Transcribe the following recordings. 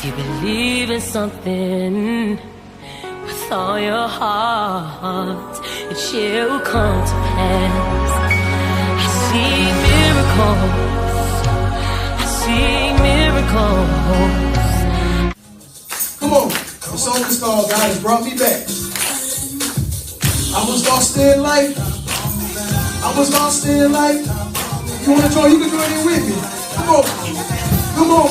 If you believe in something with all your heart, it shall come to pass. I see miracles. Come on, the song is called God Has Brought Me Back. I was lost in life. I was lost in life. You want to join? You can join in with me. Come on. Come on.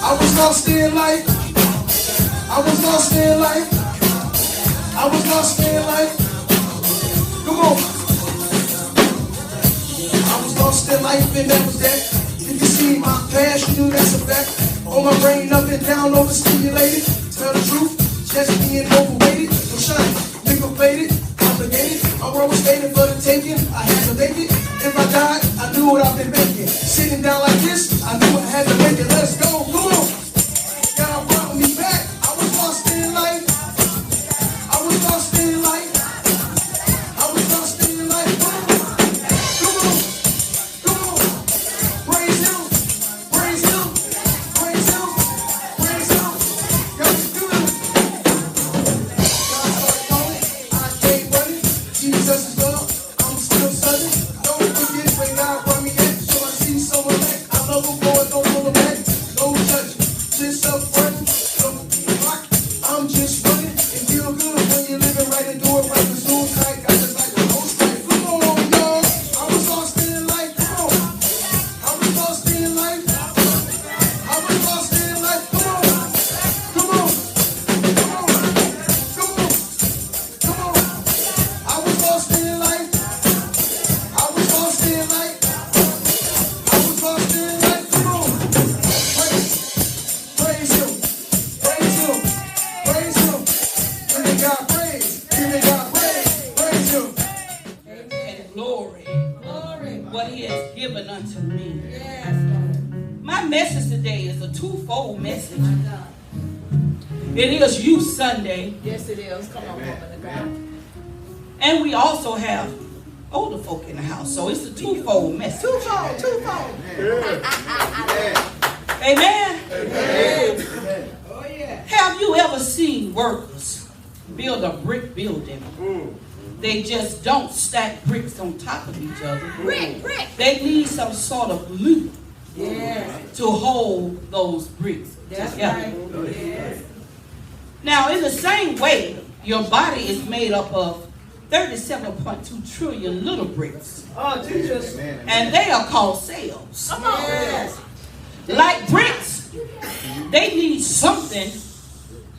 I was lost in life. I was lost in life. I was lost in life. Come on. I was lost in life and that was that. If you see my past, you knew that's a fact. On my brain up and down, overstimulated. Tell the truth, just being overweighted. I'm shining, nigga faded, complicated. My world was waiting for the taking. I had to make it. If I died, I knew what I've been making. Sitting down like this, I knew I had to make it. Let's go, come on. God brought me back. I was lost in life. I was lost in life. I was lost in life. Come on, come on. Praise Him, praise Him, praise Him, praise Him. God is good. God started calling, I came running. Jesus is love, I'm still southern. Don't forget where God brought me at. So I see someone back. I love Him, Lord, don't hold Him back. No judgment, just up front. I'm just running and feel good when you're living right and doing right. The soul tight, got just like the whole straight. Come on, y'all. I was lost in life. Come on. I was lost in life. I was lost in life. Come on. Come on. Come on. Come on. Come on. I was lost in life. I was lost in life. I was lost in life. Come on. Praise Him. Praise Him. Praise Him. Give me God praise. Give me God praise. Praise Him. And glory. What He has given unto me. Yes, Lord. My message today is a twofold message. It is Youth Sunday, Yes, it is. Come on, woman of God. and we also have older folk in the house, so it's a twofold message. Twofold. Amen. Oh, yeah. Have you ever seen workers build a brick building? They just don't stack bricks on top of each other. Brick. They need some sort of glue Yes. to hold those bricks That's together. right. Yes. Now, in the same way, your body is made up of 37.2 trillion little bricks, Oh, Jesus. and they are called cells. Come on. Yes. Like bricks, they need something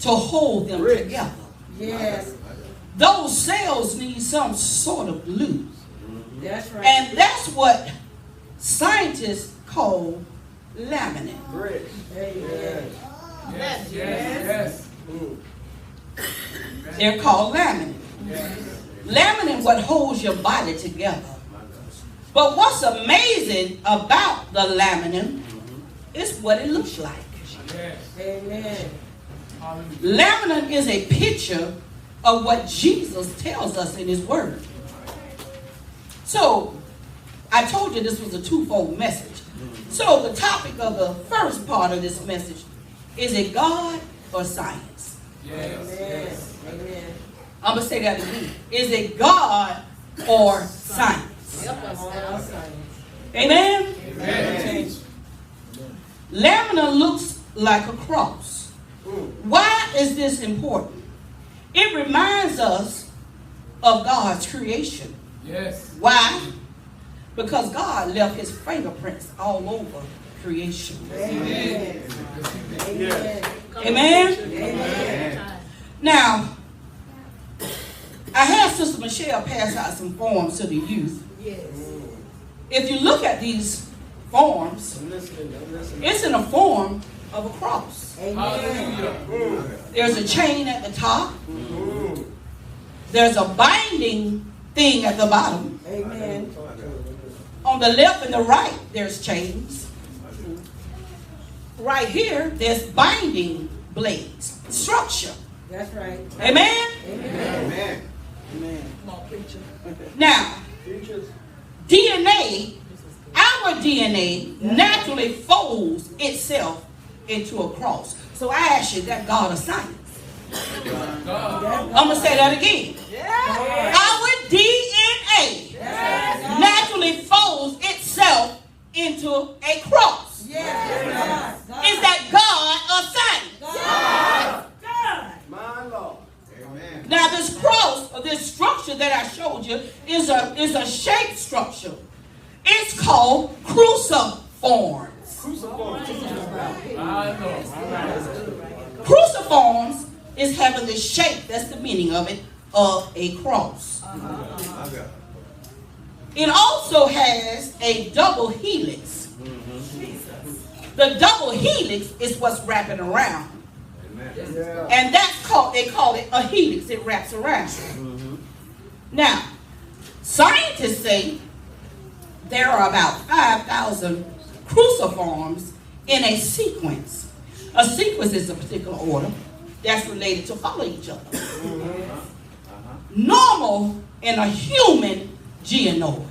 to hold them together. Yes. Those cells need some sort of glue, That's right. and that's what scientists call laminate. Amen. Yes. They're called laminate. Laminate what holds your body together. But what's amazing about the laminate is what it looks like. Amen. Laminate is a picture of what Jesus tells us in His Word. So, I told you this was a twofold message. So, the topic of the first part of this message is it God or science? Amen. Amen. I'm going to say that again. Is it God or science? Help us now, science. Amen? Amen. Lamina looks like a cross. Why is this important? It reminds us of God's creation. Yes. Why? Because God left His fingerprints all over creation. Amen. Amen. Amen? Amen. Now, I had Sister Michelle pass out some forms to the youth. Yes. If you look at these forms, it's in a form of a cross. Amen. There's a chain at the top. There's a binding thing at the bottom. Amen. On the left and the right, there's chains. Right here, there's binding blades. Structure. That's right. Amen? Amen. Come on, preacher. Now, DNA, our DNA naturally folds itself into a cross. So I ask you, that God of science? I'm going to say that again. Our DNA naturally folds itself into a cross. Is that God or science? My Lord. Amen. Now this cross, or this structure that I showed you, is a shaped structure. It's called cruciforms. Cruciforms is having the shape, that's the meaning of it, of a cross. It also has a double helix. The double helix is what's wrapping around. And that's called, they call it a helix. It wraps around. Now, scientists say there are about 5,000 cruciforms in a sequence. A sequence is a particular order that's related to follow each other. Normal in a human genome.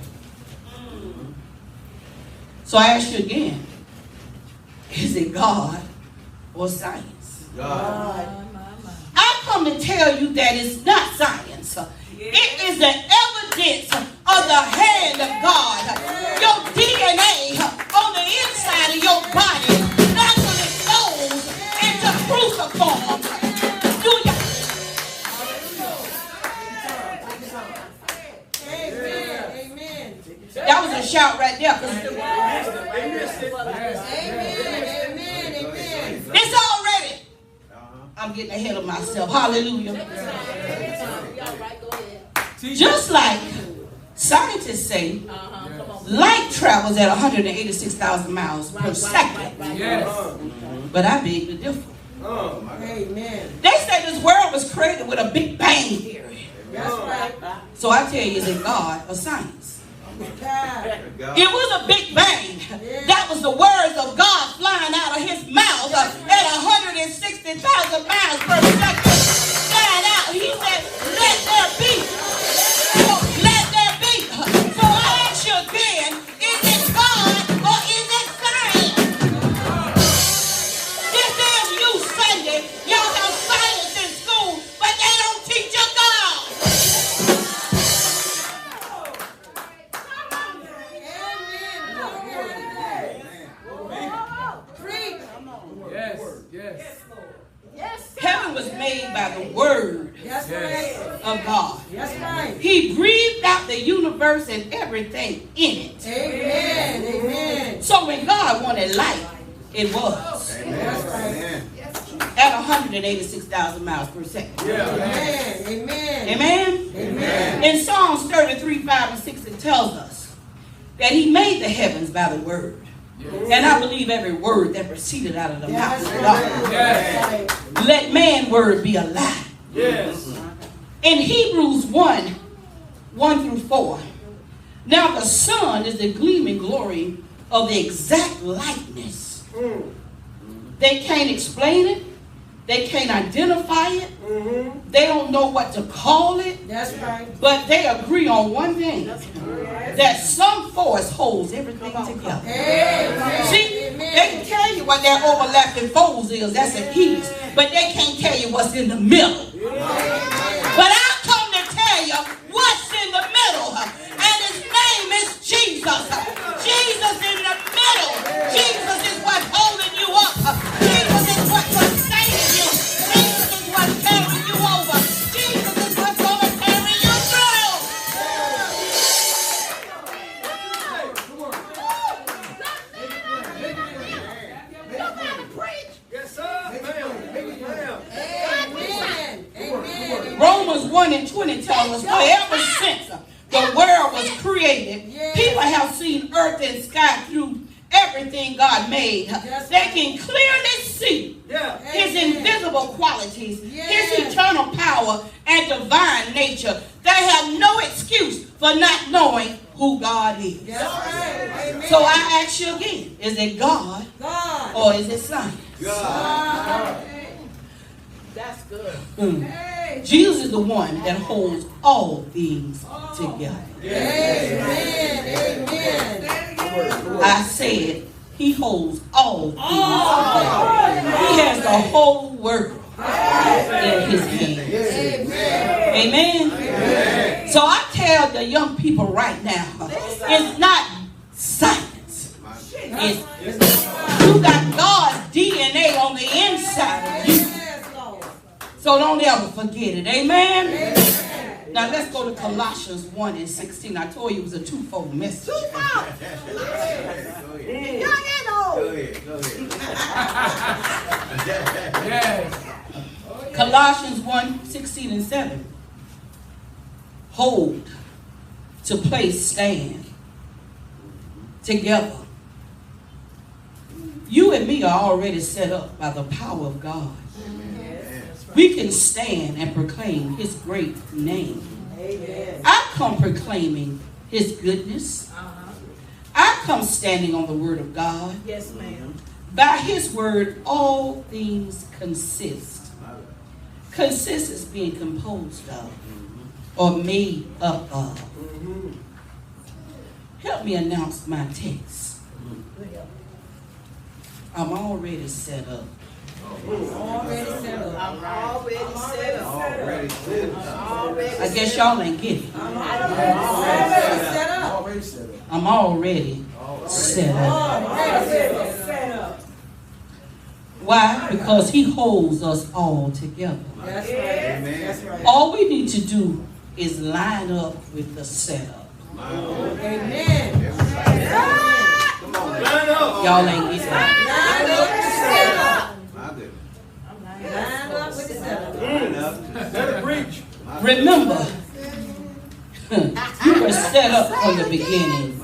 So I ask you again, is it God or science? God. I come to tell you that it's not science. It is the evidence of the hand of God. Your DNA on the inside of your body naturally goes into cruciform. Do you? Amen. That was a shout right there. It's already. I'm getting ahead of myself. Hallelujah. Just like scientists say, light travels at 186,000 miles per second. But I beg to differ. Amen. They say this world was created with a Big Bang theory. That's right. So I tell you, is it God or science? God. It was a Big Bang. That was the words of God flying out of his mouth at 160,000 miles per second. Flying out. He said, let there be. Let there be. So I ask you again, is it God or is it science? This is you Sunday. Y'all have science in school, but they don't teach you God. Heaven was made by the word of God. That's right. He breathed out the universe and everything in it. Amen. Amen. So when God wanted light, it was. That's right. At 186,000 miles per second. Amen. Amen. Amen? Amen. In Psalms 33, 5, and 6, it tells us that he made the heavens by the word. And I believe every word that proceeded out of the mouth of God. Let man's word be a lie. In Hebrews 1, 1 through 4, now the sun is the gleaming glory of the exact likeness. They can't explain it. They can't identify it. They don't know what to call it. That's right. But they agree on one thing. That some force holds everything together. Amen. See, they can tell you what that overlapping folds is. That's a helix. But they can't tell you what's in the middle. But I come to tell you what's in the middle. And his name is Jesus. Jesus in the middle. Jesus is what's holding you up. Jesus is what's sustaining you. Jesus is what's carrying you over. Jesus is what's going to carry you through. Romans 1 and 20 tells us, for ever since the world was created, people have seen earth and sky through everything God made. They can clearly see his invisible qualities, his eternal power, and divine nature. They have no excuse for not knowing who God is. So I ask you again, is it God or is it science? God. That's good. Jesus is the one that holds all things together. Amen. Amen. I said he holds all things together. whole world in his hands. Amen. So I tell the young people right now, it's not science. You got God's DNA on the inside of you. So don't ever forget it. Amen. Now let's go to Colossians 1:16. I told you it was a twofold message. Colossians 1:16 and 7. Hold, to place, stand together. You and me are already set up by the power of God. We can stand and proclaim his great name. I come proclaiming his goodness. I come standing on the word of God. Yes, ma'am. By his word, all things consist. Consist is being composed of or made up of. Help me announce my text. I'm already set up. Already set up. I'm already set up. Already set up. I guess y'all ain't getting it. Already set up. Already set up. I'm already set up. Already set up. Why? Because he holds us all together. That's right. That's right. All we need to do is line up with the setup. Amen. Come on, line up. Y'all ain't getting it. Line up with the setup. I did. Line up with the setup. Line up. Let it preach. Remember, you were set up from the beginning.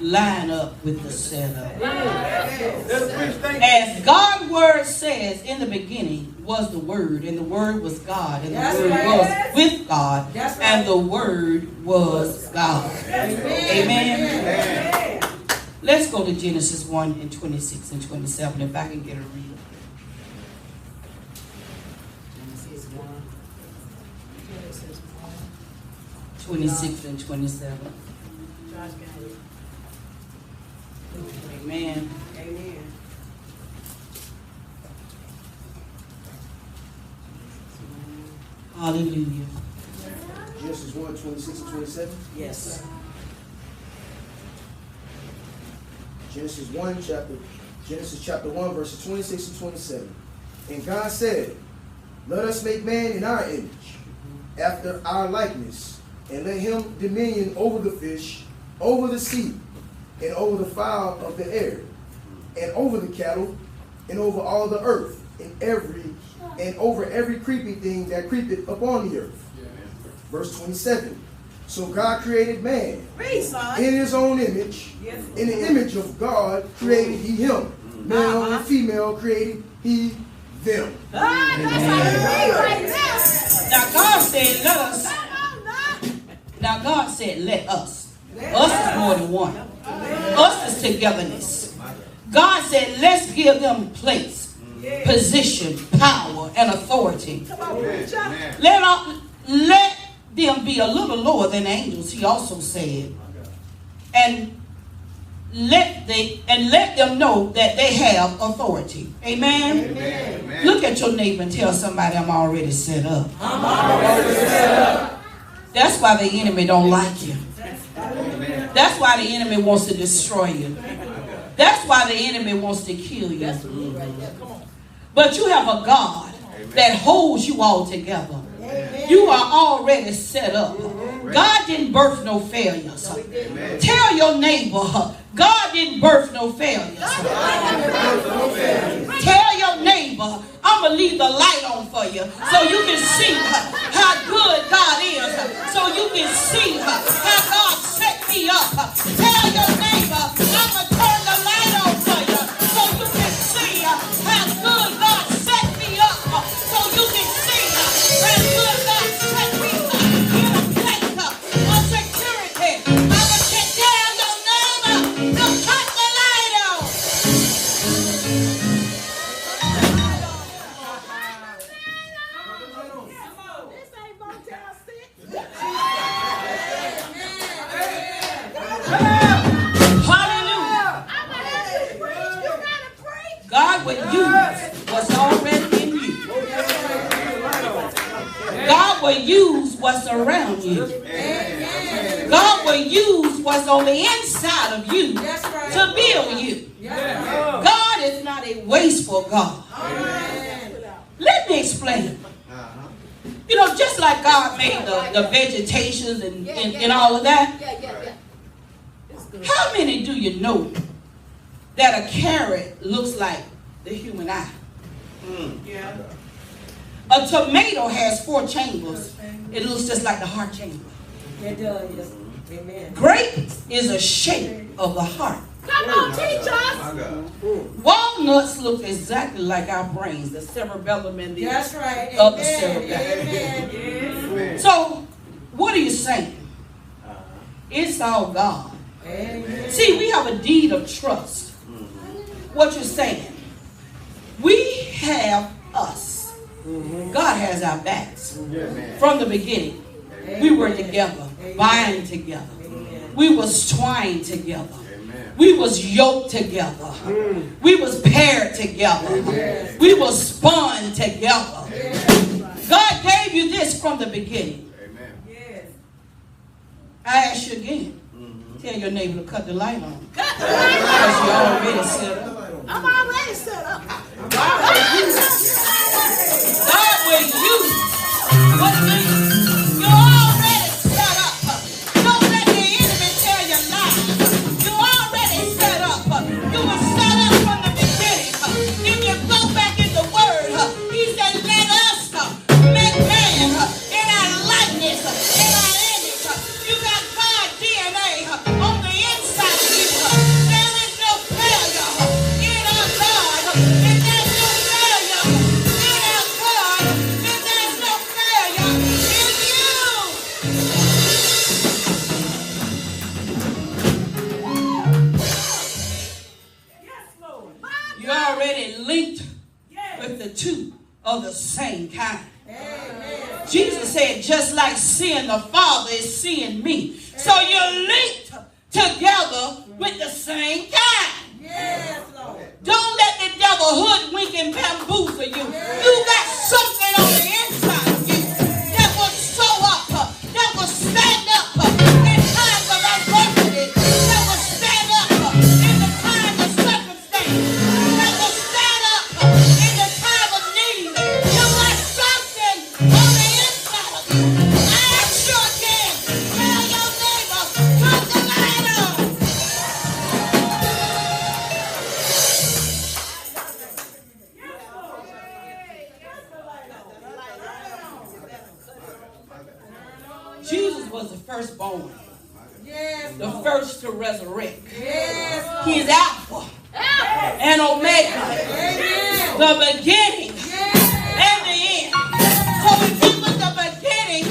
Line up with the setup. Let it preach. Thank you. As God's word says, in the beginning was the word, and the word was God, and the That's word right. was with God, That's right. and the word was God. Amen. Let's go to Genesis 1:26 and 27, if I can get a read. Genesis 1. 26 and 27. Josh got it. Amen. Amen. Hallelujah. Genesis 1:26 and 27. Yes, sir. Genesis chapter 1, verses 26 and 27. And God said, let us make man in our image, after our likeness, and let him dominion over the fish, over the sea, and over the fowl of the air, and over the cattle, and over all the earth, and over every creeping thing that creepeth upon the earth. Verse 27. So God created man Read, son. in his own image. Yes. In the image of God created he him. Male and female created he them. Ah, that's how you read right there. Now God said, let us. Now God said, let us. Us is more than one. Us is togetherness. God said, let's give them place, position, power, and authority. Come on, preacher. Let them be a little lower than angels, he also said. And let them know that they have authority. Amen? Amen. Look at your neighbor and tell somebody, I'm already set up. I'm already set up. That's why the enemy don't like you. That's why the enemy wants to destroy you. That's why the enemy wants to kill you. But you have a God that holds you all together. You are already set up. God didn't birth no failures. Tell your neighbor, God didn't birth no failures. Tell your neighbor, I'm going to leave the light on for you so you can see how good God is. So you can see how God set me up. Tell your neighbor, I'm going to turn the light on for you so you can see how good God set me up. So you can see how good God set me up. In a place of security. I'm going to tell your neighbor to cut the light on. Hallelujah. God would use what's already in you. God will use what's around you. God will use what's on the inside of you to build you. God is not a wasteful God. Let me explain. You know, just like God made the vegetations and all of that. How many do you know that a carrot looks like the human eye? A tomato has 4 chambers. It looks just like the heart chamber. It does. Amen. Grape is a shape of the heart. Come on, teach us. Walnuts look exactly like our brains, the cerebellum and the That's right. other Amen. cerebellum. Amen. So, what are you saying? It's all God. Amen. See, we have a deed of trust. What you're saying, we have us. God has our backs. From the beginning, we were together, bind together. We was twined together. We was yoked together. We was paired together. We was spun together. God gave you this from the beginning. I ask you again. Tell your neighbor to cut the light on. Cut the light on. Because you already set up. I'm already set up. God will use what means you're already set up. Don't let the enemy tell you lies. You're already set up. You were set up from the beginning. If you go back in the word, he said, let us make man in our likeness, in our image. You got God DNA on the inside of you. There is no failure in our God. If there's no failure in our God, if there's no failure in you. You're already linked with the two of the same kind. Jesus said, just like seeing the Father is seeing me. So you're linked together with the same kind. Don't let the devil hoodwink and bamboozle you. You got something on the inside of you that will show up, that will stand up in times of adversity, that will stand up in the time of circumstance, that will stand up in the time of need. You got something on the inside of you. I ask you again, tell your neighbor, put the light on. Jesus was the firstborn, the first to resurrect. He is Alpha and Omega, the beginning and the end. So if he was the beginning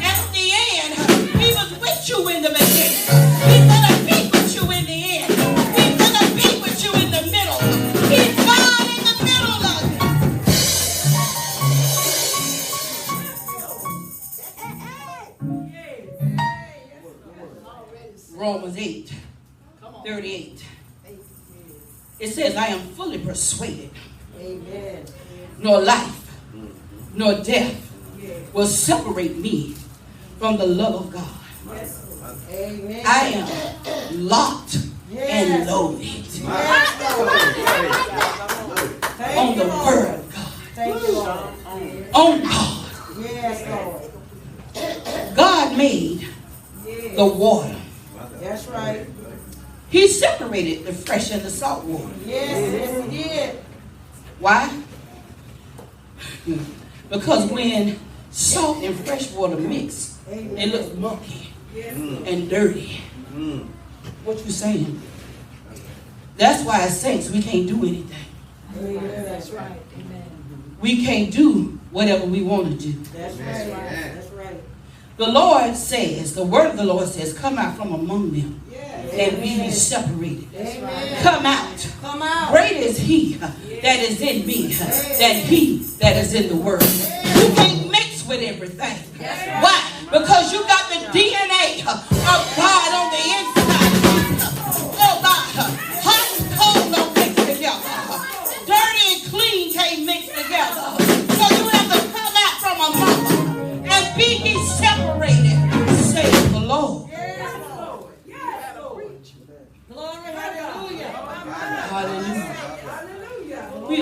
and the end, he was with you in the beginning. He's going to be with you in the end. He's going to be with you in the middle. He's God in the middle of it. Romans 8:38. It says, I am fully persuaded. Nor life, nor death will separate me from the love of God. I am locked and loaded on the word of God. On God. God made the water. That's right. He separated the fresh and the salt water. Yes, he did. Why? Because when salt and fresh water mix, it looks mucky and dirty. What you saying? That's why as saints we can't do anything. That's right. We can't do whatever we want to do. That's right. That's right. The Lord says, the word of the Lord says, come out from among them and be ye separated. Come out. Come out. Great is he that is in me than he that is in the world. You can't mix with everything. Why? Because you got the DNA of God on the inside. Oh God, hot and cold don't mix together. Dirty and clean can't mix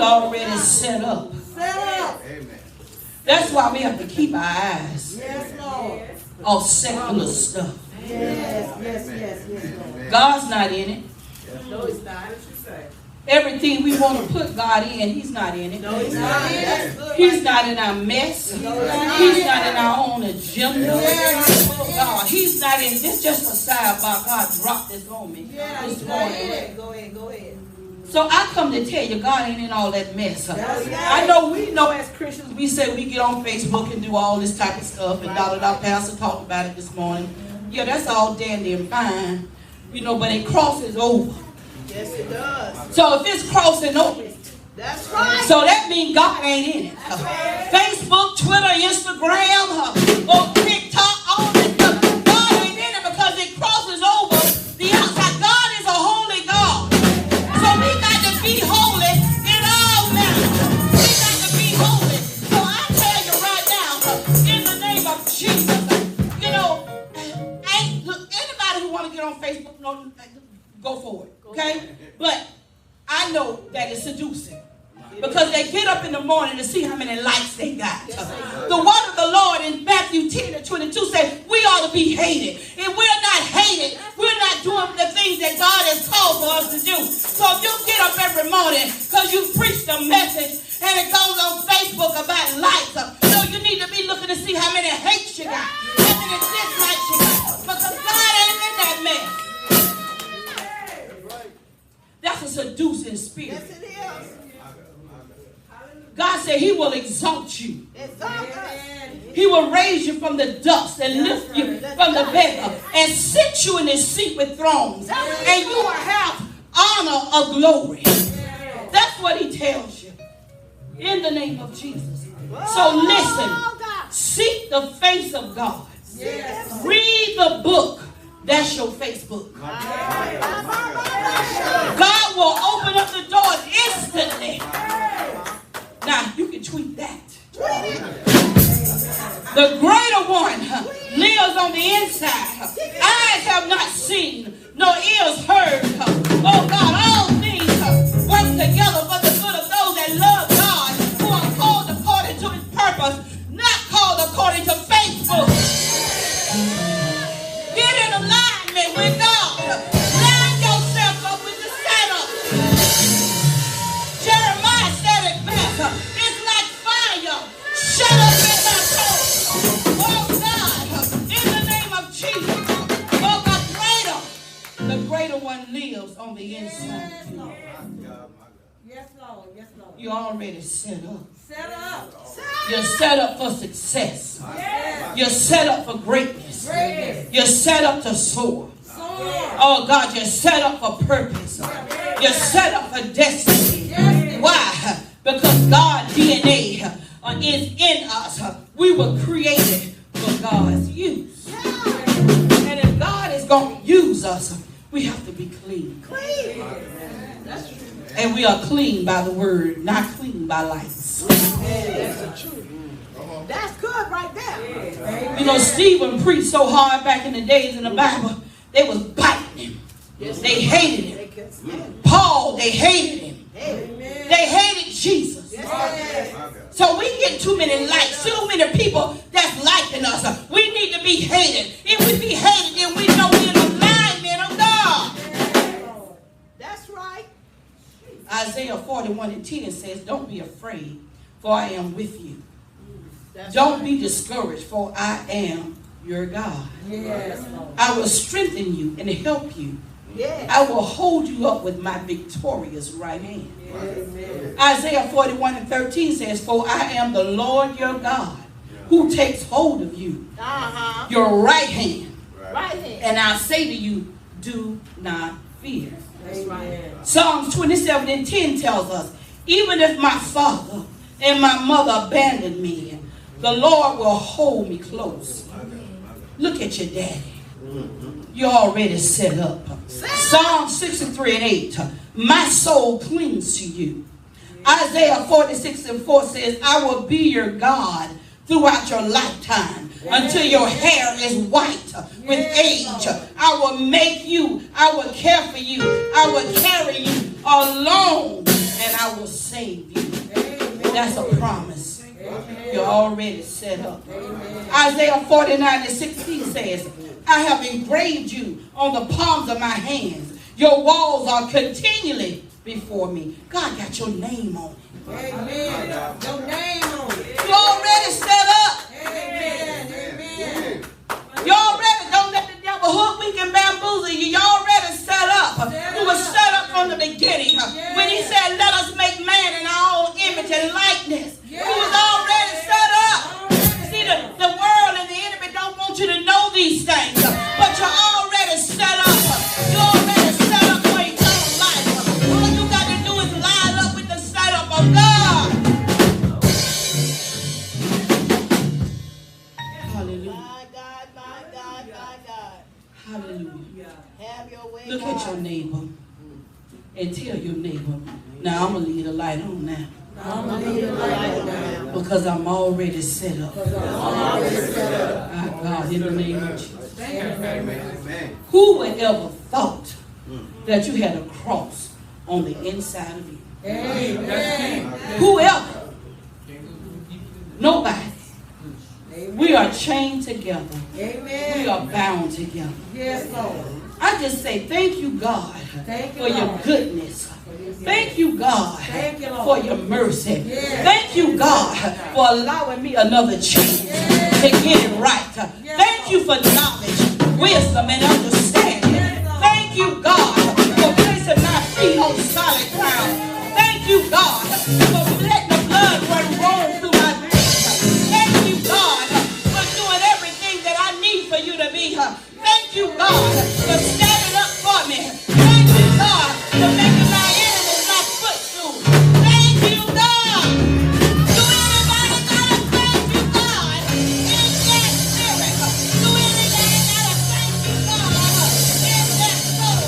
We already set up. Set up. That's why we have to keep our eyes Yes, Lord. off secular stuff. Yes, yes, yes, yes, Lord. God's not in it. No, it's not. What you say? Everything we want to put God in, He's not in it. No, it's not. That's good. He's not in our mess. He's not in our own agenda. Oh God, He's not in this. Just a sidebar. God dropped this on me this morning. Go ahead. Go ahead. So I come to tell you, God ain't in all that mess. I know we know as Christians, we say we get on Facebook and do all this type of stuff, and Pastor talked about it this morning. Yeah, that's all dandy and fine, you know, but it crosses over. Yes, it does. So if it's crossing over, That's right. so that means God ain't in it. Facebook, Twitter, Instagram, or TikTok, all that stuff, God ain't in it because it crosses over the outside. God is a holy God. So we got to be holy in all matters. We got to be holy. So I tell you right now, in the name of Jesus, you know, anybody who want to get on Facebook, go for it, okay? But I know that it's seducing. Because they get up in the morning to see how many likes they got. The word of the Lord in Matthew 10:22 says we ought to be hated. If we're not hated, we're not doing the things that God has called for us to do. So if you get up every morning because you preached a message and it goes on Facebook about likes, so you need to be looking to see how many hates you got, how many dislikes you got. Because God ain't in that mess. That's a seducing spirit. Yes, it is. God said He will exalt you. Exalt us. He will raise you from the dust and lift you from the bed and sit you in His seat with thrones. And you will have honor of glory. That's what He tells you. In the name of Jesus. So listen. Seek the face of God. Read the book. That's your Facebook. God will open up the doors instantly. Now, you can tweet that. The greater one lives on the inside. Eyes have not seen, nor ears heard. Oh God, all things work together for the good of those that love God, who are called according to His purpose, not called according to Facebook. Get in alignment with God. Line yourself up with the setup. Jeremiah said it best. It's like fire. Shut up in my soul. Oh God, in the name of Jesus. Oh God, the greater one lives on the inside of you. Yes, Lord. Yes, Lord. You're already set up. Set up. You're set up for success. Yes. You're set up for greatness. Greatness. You're set up to soar. Oh God, you're set up for purpose. You're set up for destiny. Why? Because God's DNA is in us. We were created for God's use. And if God is going to use us, we have to be clean. That's true. And we are clean by the word, not clean by lights. That's the truth. That's good right there. You know, Stephen preached so hard back in the days in the Bible, they was biting him. They hated him. Paul, they hated him. They hated Jesus. So we get too many likes, too many people that's liking us. We need to be hated. If we be hated, then we know we're in alignment of God. That's right. Isaiah 41:10 says, don't be afraid, for I am with you. That's Don't be discouraged, for I am your God. Yes, Lord. I will strengthen you and help you. Yes. I will hold you up with my victorious right hand. Amen. Isaiah 41:13 says, for I am the Lord your God, who takes hold of you, your right hand. Right hand. And I say to you, do not fear. That's right. Psalms 27:10 tells us, even if my father and my mother abandoned me, the Lord will hold me close. Look at your daddy. You're already set up. Psalm 63:8. My soul clings to you. Isaiah 46:4 says, I will be your God throughout your lifetime until your hair is white with age. I will make you. I will care for you. I will carry you along and I will save you. That's a promise. You're already set up. Isaiah 49:16 says, I have engraved you on the palms of my hands. Your walls are continually before me. God got your name on it. Amen. Your name on it. You're already set up. Amen. Amen. You already, don't let the devil hoodwink and bamboozle you. You already set up. You were set up from the beginning. When he said, let us make man in our own image and likeness. You was already set up. See, the world and the enemy don't want you to know these things. But you're already set up. You're already set up for eternal life. All you got to do is line up with the setup of God. Hallelujah. My God, my God, my God. Hallelujah. Have your way. Look at your neighbor and tell your neighbor, now I'm going to leave the light on now. Because I'm already set up. My God, in the name of Jesus. Who would ever thought that you had a cross on the inside of you? Amen. Whoever? Nobody. We are chained together. Amen. We are bound together. Yes, Lord. I just say thank you, God, Thank you, for your Lord. goodness. Thank you, God, Thank you, Lord. for your mercy. Yes. Thank you, God, for allowing me another chance to get it right. Thank you for knowledge, wisdom, and understanding. Thank you, God, for placing my feet on solid ground. Thank you, God, for letting the blood run warm through my veins. Thank you, God, for doing everything that I need for you to be. Thank you, God, for standing up for me. Thank you, God, for making my enemies my footstool. Thank you, God. Do anybody gotta thank you, God? In that spirit. Do anybody gotta thank you, God? In that soul.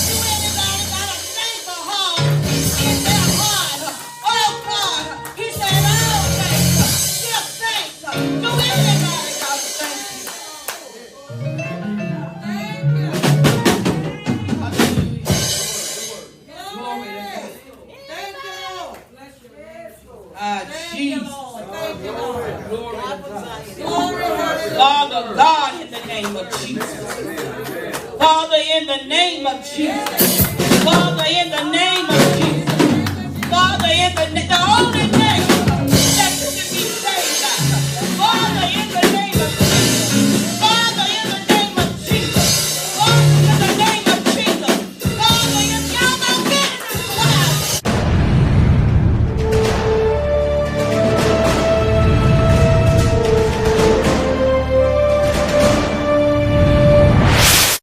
Do anybody gotta thank the heart? In their heart. Oh, God. He said, all thanks. Give thanks. Do anybody gotta thank you? Jesus. Father God, in the name of Jesus. Father, in the name of Jesus. Father, in the name of Jesus. Father, in the name.